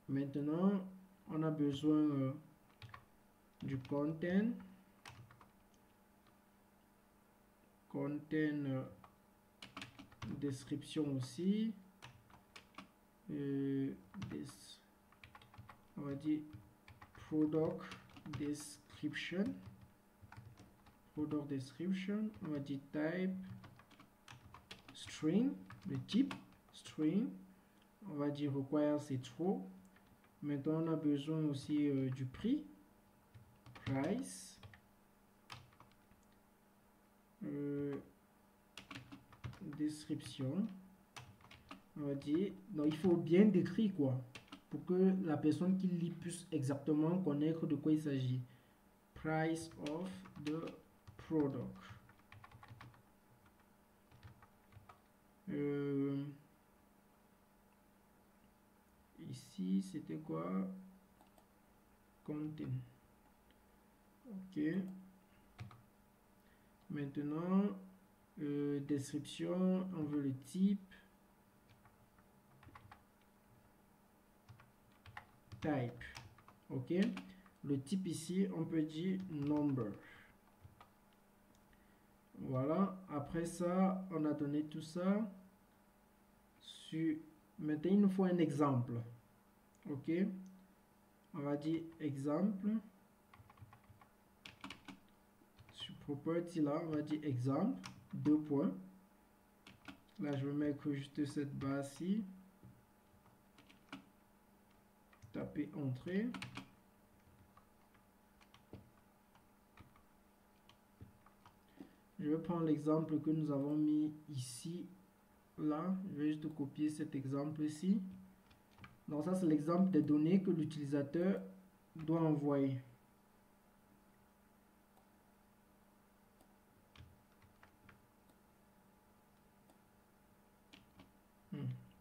Maintenant, on a besoin du content. Description aussi. On va dire product description. On va dire type string, le type string. On va dire require, c'est trop. Maintenant, on a besoin aussi du prix. Price. Description. On va dire, non, il faut bien décrire quoi, pour que la personne qui lit puisse exactement connaître de quoi il s'agit. Price of the product. Ici, c'était quoi? Content. Ok. Maintenant, description, on veut le type. Type. Ok. Le type ici, on peut dire number. Voilà. Après ça, on a donné tout ça. Maintenant, il nous faut un exemple. Ok. On va dire exemple. Sur property là, on va dire exemple. 2 points. Là, je vais mettre juste cette barre-ci. Taper entrée. Je vais prendre l'exemple que nous avons mis ici. Là, je vais juste copier cet exemple ici. Donc ça, c'est l'exemple des données que l'utilisateur doit envoyer.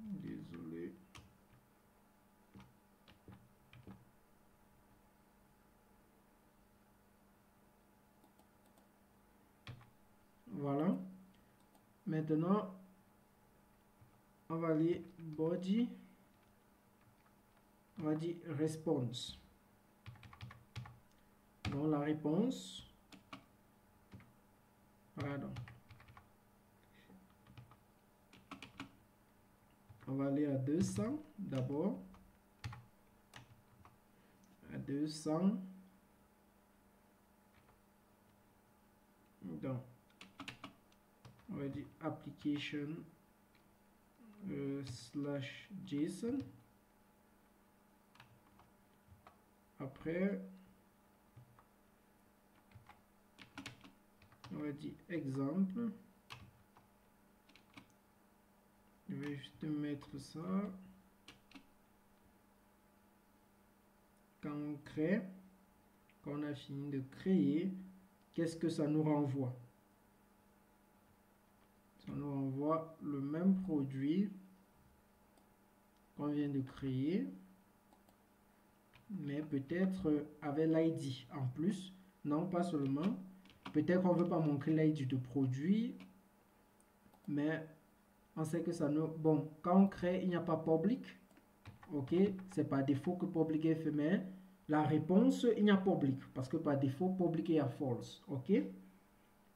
Désolé. Voilà. Maintenant, on va aller body. On va dire response. Donc la réponse. Pardon. On va aller à 200 d'abord. À 200. Donc, on va dire application slash JSON. Après, on va dire exemple. Je vais juste mettre ça. Quand on crée, quand on a fini de créer, qu'est-ce que ça nous renvoie? Ça nous renvoie le même produit qu'on vient de créer, mais peut-être avec l'ID en plus. Non, pas seulement. Peut-être qu'on ne veut pas montrer l'ID de produit, mais on sait que ça nous... Bon, quand on crée, il n'y a pas public. Ok, c'est par défaut que public est fait, mais la réponse, il n'y a public. Parce que par défaut, public est à false. Ok,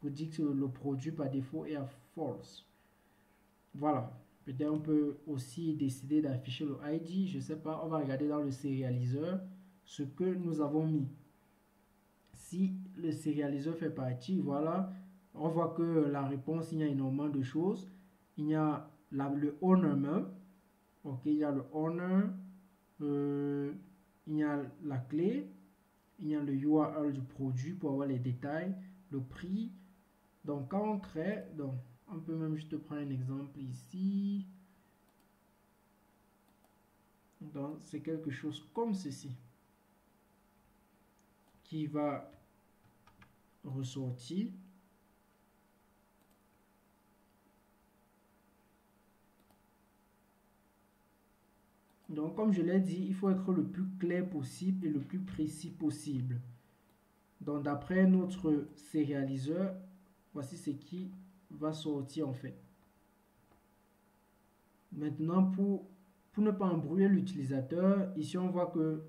vous dites que le produit par défaut est à false. Voilà. Peut-être on peut aussi décider d'afficher le ID. Je ne sais pas, on va regarder dans le sérialiseur ce que nous avons mis. Si le sérialiseur fait partie, voilà, on voit que la réponse, il y a énormément de choses. Il y a le owner même. Ok, il y a le owner. Il y a la clé. Il y a le URL du produit pour avoir les détails. Le prix. Donc, quand on crée, donc, on peut même juste prendre un exemple ici. Donc, c'est quelque chose comme ceci qui va ressortir. Donc, comme je l'ai dit, il faut être le plus clair possible et le plus précis possible. Donc, d'après notre sérialiseur, voici ce qui va sortir en fait. Maintenant, pour ne pas embrouiller l'utilisateur, ici on voit que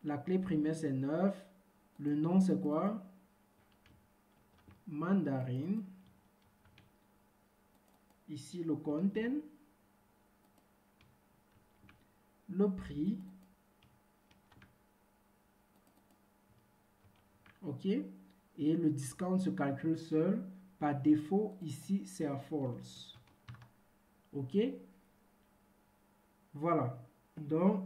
la clé primaire c'est 9. Le nom c'est quoi? Mandarin. Ici le content. Le prix. OK. Et le discount se calcule seul. Par défaut, ici c'est à false. OK. Voilà. Donc,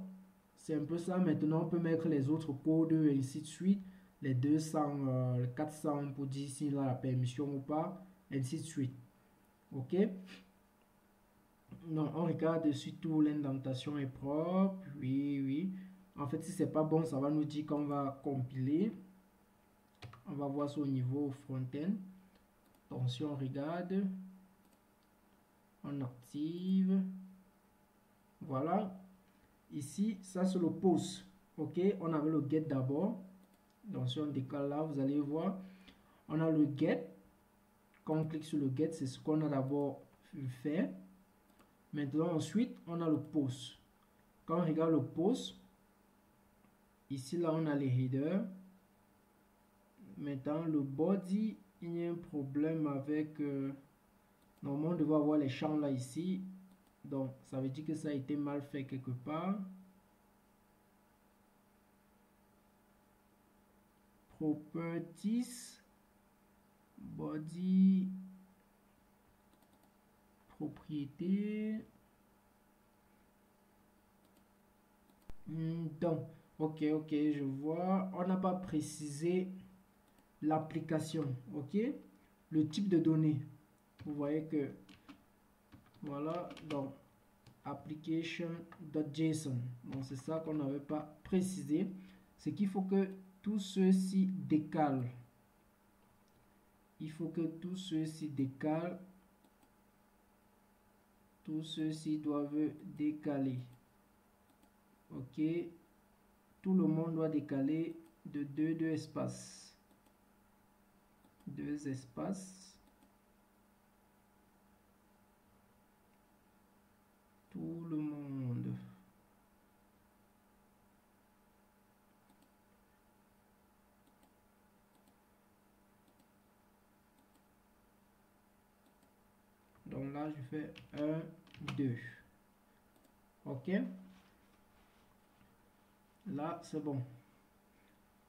c'est un peu ça. Maintenant, on peut mettre les autres codes et ainsi de suite. Les 200, les 400 pour dire s'il a la permission ou pas, ainsi de suite. OK? Non, on regarde surtout l'indentation est propre. Oui, oui. En fait, si c'est pas bon, ça va nous dire qu'on va compiler. On va voir ça au niveau front-end. Attention, on regarde. On active. Voilà. Ici, ça c'est le post. OK, on avait le get d'abord. Donc si on décale là, vous allez voir. On a le get. Quand on clique sur le get, c'est ce qu'on a d'abord fait. Maintenant, ensuite, on a le post. Quand on regarde le post, ici là, on a les headers. Maintenant, le body, il y a un problème avec... normalement, on devait avoir les champs là ici. Donc, ça veut dire que ça a été mal fait quelque part. Properties, body, propriété. Donc, ok, je vois. On n'a pas précisé l'application, ok? Le type de données. Vous voyez que, voilà, donc, application.json. Donc, c'est ça qu'on n'avait pas précisé. C'est qu'il faut que tout ceci décale. Il faut que tout ceci décale. Tout ceci doivent décaler. Ok. Tout le monde doit décaler de 2 espaces. 2 espaces. Tout le monde. Donc là, je fais 1, 2. OK. Là, c'est bon.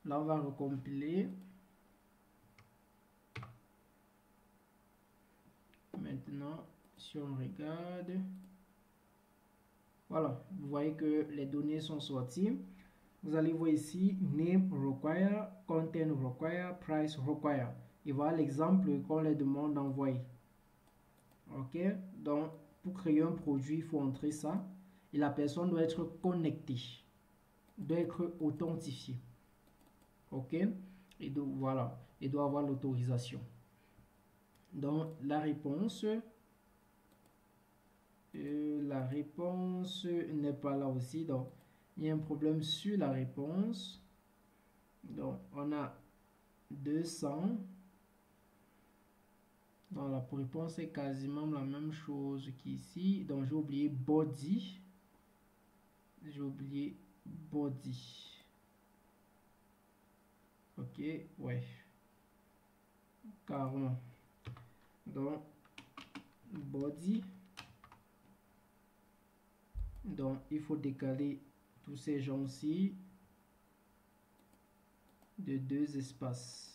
Là, on va recompiler. Maintenant, si on regarde, voilà, vous voyez que les données sont sorties. Vous allez voir ici, name require, content require, price require. Et voilà l'exemple qu'on les demande d'envoyer. OK, donc pour créer un produit, il faut entrer ça. Et la personne doit être connectée, doit être authentifiée. OK, et donc voilà, il doit avoir l'autorisation. Donc la réponse n'est pas là aussi. Donc il y a un problème sur la réponse. Donc on a 200. Donc la réponse est quasiment la même chose qu'ici. Donc j'ai oublié body. J'ai oublié body. Ok, ouais. Carrément. Donc body. Donc il faut décaler tous ces gens-ci de 2 espaces.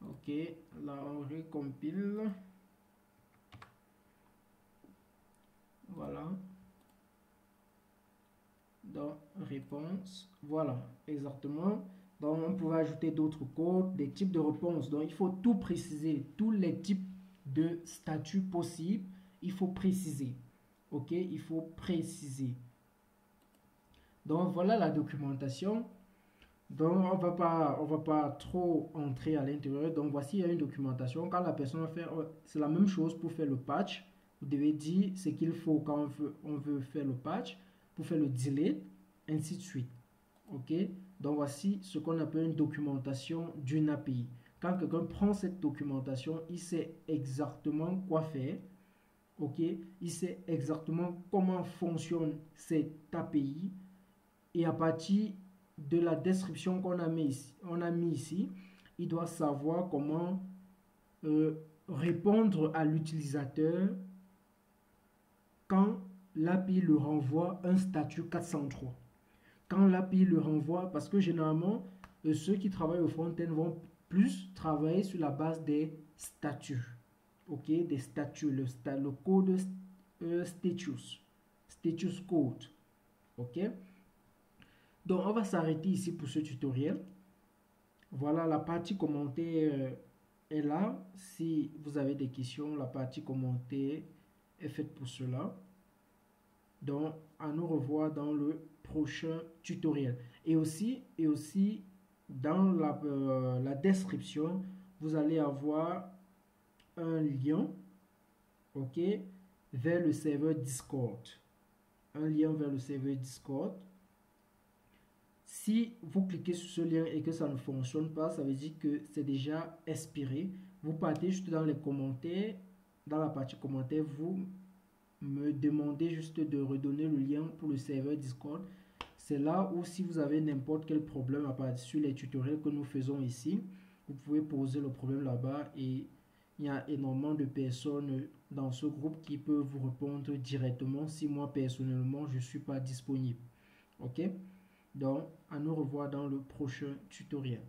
Ok, là on recompile. Voilà. Donc réponse, voilà, exactement. Donc on pouvait ajouter d'autres codes, des types de réponses. Donc il faut tout préciser, tous les types de statuts possibles, il faut préciser. Ok, il faut préciser. Donc voilà la documentation. Donc on va pas trop entrer à l'intérieur. Donc voici il y a une documentation. Quand la personne va faire, c'est la même chose pour faire le patch. Vous devez dire ce qu'il faut quand on veut faire le patch. pour faire le delete, ainsi de suite. Ok, donc voici ce qu'on appelle une documentation d'une API. Quand quelqu'un prend cette documentation, il sait exactement quoi faire. Ok, il sait exactement comment fonctionne cette API. Et à partir de la description qu'on a mis ici, il doit savoir comment répondre à l'utilisateur quand l'API le renvoie un statut 403. Quand l'API le renvoie, parce que généralement, ceux qui travaillent au front-end vont plus travailler sur la base des statuts. Ok, des statuts, le code status code. Ok, donc on va s'arrêter ici pour ce tutoriel. Voilà, la partie commentaire est là. Si vous avez des questions, la partie commentaire est faite pour cela. Donc, à nous revoir dans le prochain tutoriel. Et aussi dans la description, vous allez avoir un lien, ok, vers le serveur Discord. Un lien vers le serveur Discord. Si vous cliquez sur ce lien et que ça ne fonctionne pas, ça veut dire que c'est déjà expiré. Vous partez juste dans les commentaires, dans la partie commentaires, vous me demandez juste de redonner le lien pour le serveur Discord. C'est là où si vous avez n'importe quel problème à part sur les tutoriels que nous faisons ici, vous pouvez poser le problème là-bas et il y a énormément de personnes dans ce groupe qui peuvent vous répondre directement si moi personnellement je ne suis pas disponible. Ok? Donc, à nous revoir dans le prochain tutoriel.